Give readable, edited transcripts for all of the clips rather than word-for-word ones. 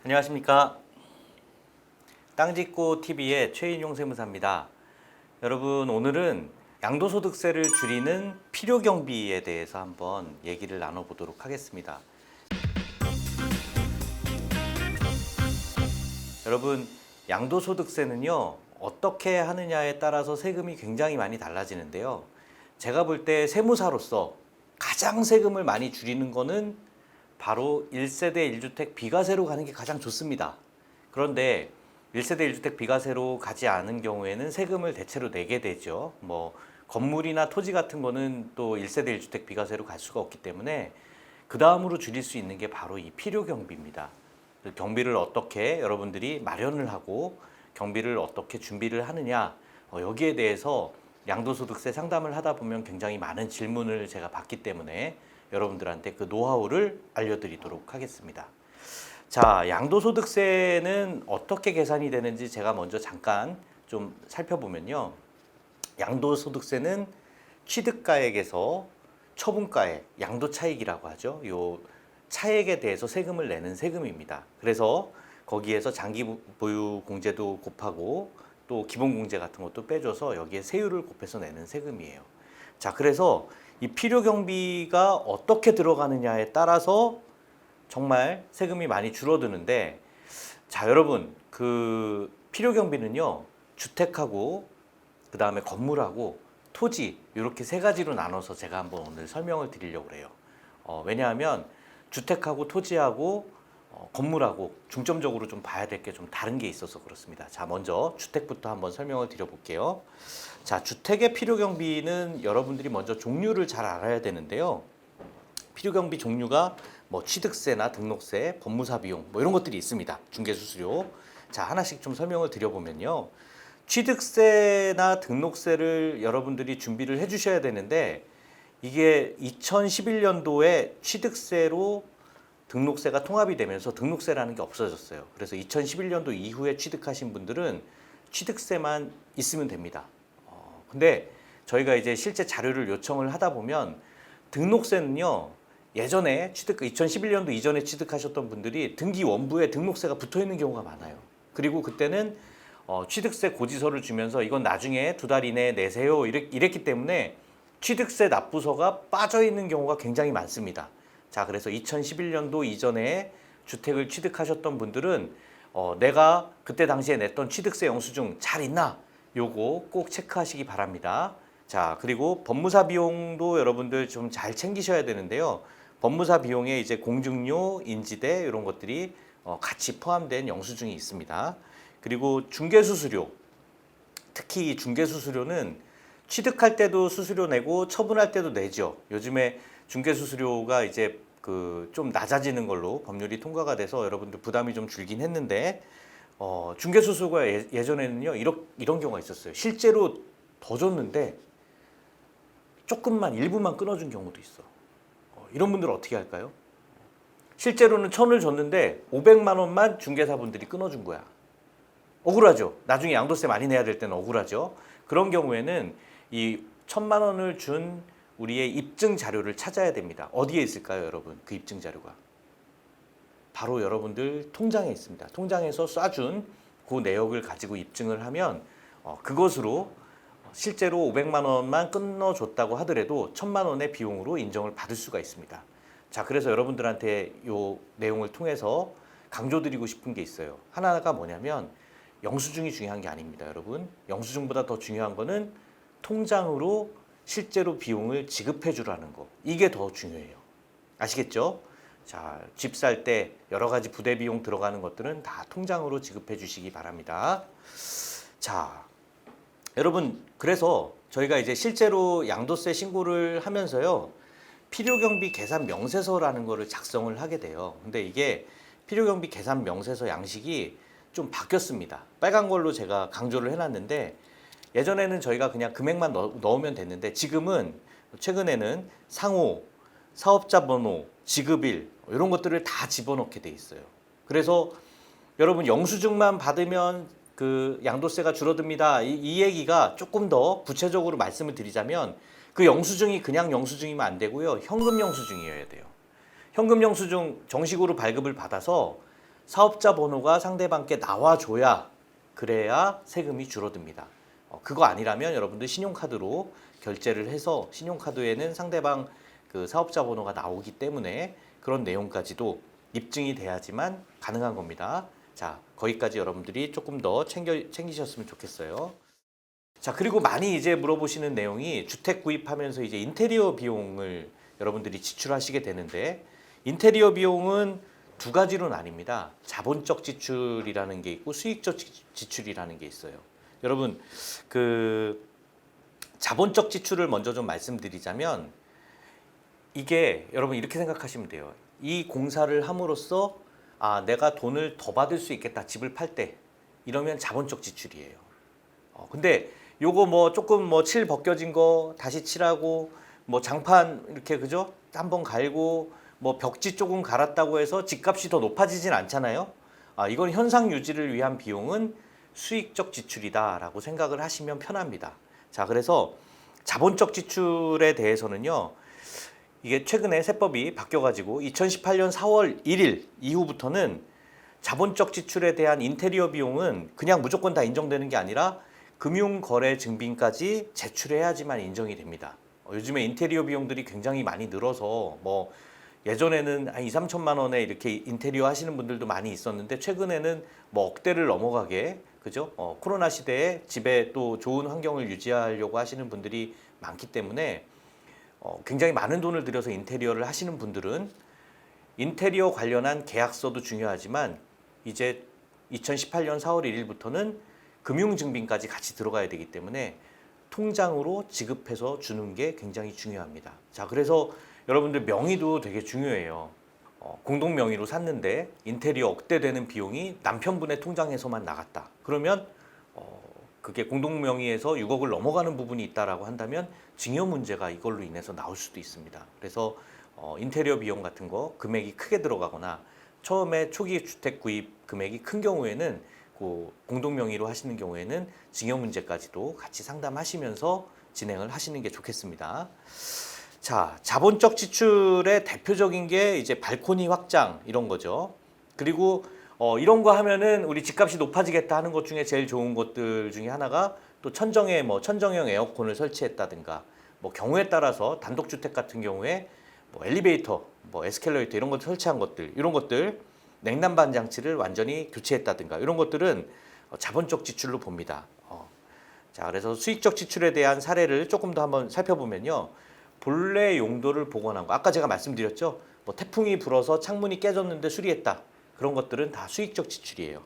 안녕하십니까. 땅짓고 TV의 최인용 세무사입니다. 여러분, 오늘은 양도소득세를 줄이는 필요경비에 대해서 한번 얘기를 나눠보도록 하겠습니다. 여러분, 양도소득세는요, 어떻게 하느냐에 따라서 세금이 굉장히 많이 달라지는데요. 제가 볼 때 세무사로서 가장 세금을 많이 줄이는 거는 바로 1세대 1주택 비과세로 가는 게 가장 좋습니다. 그런데 1세대 1주택 비과세로 가지 않은 경우에는 세금을 대체로 내게 되죠. 건물이나 토지 같은 거는 또 1세대 1주택 비과세로 갈 수가 없기 때문에 그 다음으로 줄일 수 있는 게 바로 이 필요경비입니다. 경비를 어떻게 여러분들이 마련을 하고 경비를 어떻게 준비를 하느냐, 여기에 대해서 양도소득세 상담을 하다 보면 굉장히 많은 질문을 제가 받기 때문에 여러분들한테 그 노하우를 알려드리도록 하겠습니다. 자, 양도소득세는 어떻게 계산이 되는지 제가 먼저 잠깐 좀 살펴보면요. 양도소득세는 취득가액에서 처분가액, 양도차익이라고 하죠. 요 차액에 대해서 세금을 내는 세금입니다. 그래서 거기에서 장기보유공제도 곱하고 또 기본공제 같은 것도 빼줘서 여기에 세율을 곱해서 내는 세금이에요. 자, 그래서 이 필요경비가 어떻게 들어가느냐에 따라서 정말 세금이 많이 줄어드는데, 자, 여러분, 그 필요경비는요, 주택하고 그 다음에 건물하고 토지, 이렇게 세 가지로 나눠서 제가 한번 오늘 설명을 드리려고 해요. 왜냐하면 주택하고 토지하고 건물하고 중점적으로 좀 봐야 될 게 좀 다른 게 있어서 그렇습니다. 자, 먼저 주택부터 한번 설명을 드려볼게요. 자, 주택의 필요경비는 여러분들이 먼저 종류를 잘 알아야 되는데요. 필요경비 종류가 취득세나 등록세, 법무사 비용 이런 것들이 있습니다. 중개수수료. 자, 하나씩 좀 설명을 드려보면요. 취득세나 등록세를 여러분들이 준비를 해주셔야 되는데, 이게 2011년도에 취득세로 등록세가 통합이 되면서 등록세라는 게 없어졌어요. 그래서 2011년도 이후에 취득하신 분들은 취득세만 있으면 됩니다. 근데 저희가 이제 실제 자료를 요청을 하다 보면 등록세는요, 예전에 2011년도 이전에 취득하셨던 분들이 등기 원부에 등록세가 붙어 있는 경우가 많아요. 그리고 그때는 취득세 고지서를 주면서 이건 나중에 2달 이내에 내세요 이랬기 때문에 취득세 납부서가 빠져 있는 경우가 굉장히 많습니다. 자, 그래서 2011년도 이전에 주택을 취득하셨던 분들은 내가 그때 당시에 냈던 취득세 영수증 잘 있나? 요거 꼭 체크하시기 바랍니다. 자, 그리고 법무사 비용도 여러분들 좀 잘 챙기셔야 되는데요. 법무사 비용에 이제 공증료, 인지대 이런 것들이 같이 포함된 영수증이 있습니다. 그리고 중개수수료, 특히 이 중개수수료는 취득할 때도 수수료 내고 처분할 때도 내죠. 요즘에 중개수수료가 이제 좀 낮아지는 걸로 법률이 통과가 돼서 여러분들 부담이 좀 줄긴 했는데, 중개수수료가 예전에는요 이런 경우가 있었어요. 실제로 더 줬는데 조금만 일부만 끊어준 경우도 있어. 이런 분들은 어떻게 할까요? 실제로는 1,000을 줬는데 500만 원만 중개사분들이 끊어준 거야. 억울하죠. 나중에 양도세 많이 내야 될 때는 억울하죠. 그런 경우에는 이 1,000만 원을 준 우리의 입증 자료를 찾아야 됩니다. 어디에 있을까요, 여러분? 그 입증 자료가 바로 여러분들 통장에 있습니다. 통장에서 쏴준 그 내역을 가지고 입증을 하면 그것으로 실제로 500만 원만 끊어줬다고 하더라도 1,000만 원의 비용으로 인정을 받을 수가 있습니다. 자, 그래서 여러분들한테 이 내용을 통해서 강조드리고 싶은 게 있어요. 하나가 뭐냐면 영수증이 중요한 게 아닙니다, 여러분. 영수증보다 더 중요한 거는 통장으로 실제로 비용을 지급해 주라는 거. 이게 더 중요해요. 아시겠죠? 자, 집 살 때 여러 가지 부대 비용 들어가는 것들은 다 통장으로 지급해 주시기 바랍니다. 자, 여러분, 그래서 저희가 이제 실제로 양도세 신고를 하면서요, 필요경비 계산 명세서라는 거를 작성을 하게 돼요. 근데 이게 필요경비 계산 명세서 양식이 좀 바뀌었습니다. 빨간 걸로 제가 강조를 해놨는데, 예전에는 저희가 그냥 금액만 넣으면 됐는데, 지금은 최근에는 상호, 사업자 번호, 지급일 이런 것들을 다 집어넣게 돼 있어요. 그래서 여러분, 영수증만 받으면 그 양도세가 줄어듭니다. 이 얘기가 조금 더 구체적으로 말씀을 드리자면, 그 영수증이 그냥 영수증이면 안 되고요. 현금 영수증이어야 돼요. 현금 영수증 정식으로 발급을 받아서 사업자 번호가 상대방께 나와줘야 그래야 세금이 줄어듭니다. 그거 아니라면 여러분들 신용카드로 결제를 해서 신용카드에는 상대방 그 사업자 번호가 나오기 때문에 그런 내용까지도 입증이 돼야지만 가능한 겁니다. 자, 거기까지 여러분들이 조금 더 챙기셨으면 좋겠어요. 자, 그리고 많이 이제 물어보시는 내용이 주택 구입하면서 이제 인테리어 비용을 여러분들이 지출하시게 되는데, 인테리어 비용은 두 가지로 나뉩니다. 자본적 지출이라는 게 있고 수익적 지출이라는 게 있어요. 여러분, 그 자본적 지출을 먼저 좀 말씀드리자면, 이게 여러분 이렇게 생각하시면 돼요. 이 공사를 함으로써 내가 돈을 더 받을 수 있겠다, 집을 팔 때. 이러면 자본적 지출이에요. 근데 요거 뭐 조금 뭐 칠 벗겨진 거 다시 칠하고, 뭐 장판 이렇게 그죠? 한번 갈고, 뭐 벽지 조금 갈았다고 해서 집값이 더 높아지진 않잖아요. 이건 현상 유지를 위한 비용은 수익적 지출이다라고 생각을 하시면 편합니다. 자, 그래서 자본적 지출에 대해서는요, 이게 최근에 세법이 바뀌어가지고 2018년 4월 1일 이후부터는 자본적 지출에 대한 인테리어 비용은 그냥 무조건 다 인정되는 게 아니라 금융거래 증빙까지 제출해야지만 인정이 됩니다. 요즘에 인테리어 비용들이 굉장히 많이 늘어서 뭐 예전에는 한 2, 3천만 원에 이렇게 인테리어 하시는 분들도 많이 있었는데, 최근에는 뭐 억대를 넘어가게, 그죠? 코로나 시대에 집에 또 좋은 환경을 유지하려고 하시는 분들이 많기 때문에 굉장히 많은 돈을 들여서 인테리어를 하시는 분들은 인테리어 관련한 계약서도 중요하지만 이제 2018년 4월 1일부터는 금융증빙까지 같이 들어가야 되기 때문에 통장으로 지급해서 주는 게 굉장히 중요합니다. 자, 그래서 여러분들 명의도 되게 중요해요. 공동 명의로 샀는데 인테리어 억대 되는 비용이 남편분의 통장에서만 나갔다. 그러면 그게 공동 명의에서 6억을 넘어가는 부분이 있다라고 한다면 증여 문제가 이걸로 인해서 나올 수도 있습니다. 그래서 인테리어 비용 같은 거 금액이 크게 들어가거나 처음에 초기 주택 구입 금액이 큰 경우에는 그 공동 명의로 하시는 경우에는 증여 문제까지도 같이 상담하시면서 진행을 하시는 게 좋겠습니다. 자, 자본적 지출의 대표적인 게 이제 발코니 확장 이런 거죠. 그리고 이런 거 하면은 우리 집값이 높아지겠다 하는 것 중에 제일 좋은 것들 중에 하나가 또 천정에 뭐 천정형 에어컨을 설치했다든가, 뭐 경우에 따라서 단독주택 같은 경우에 뭐 엘리베이터, 뭐 에스컬레이터 이런 것 설치한 것들, 이런 것들 냉난방 장치를 완전히 교체했다든가 이런 것들은 자본적 지출로 봅니다. 자, 그래서 수익적 지출에 대한 사례를 조금 더 한번 살펴보면요. 본래 용도를 복원한 거, 아까 제가 말씀드렸죠. 뭐 태풍이 불어서 창문이 깨졌는데 수리했다. 그런 것들은 다 수익적 지출이에요.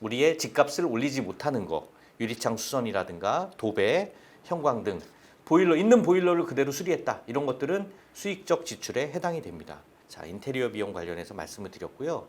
우리의 집값을 올리지 못하는 거, 유리창 수선이라든가 도배, 형광등, 보일러, 있는 보일러를 그대로 수리했다. 이런 것들은 수익적 지출에 해당이 됩니다. 자, 인테리어 비용 관련해서 말씀을 드렸고요.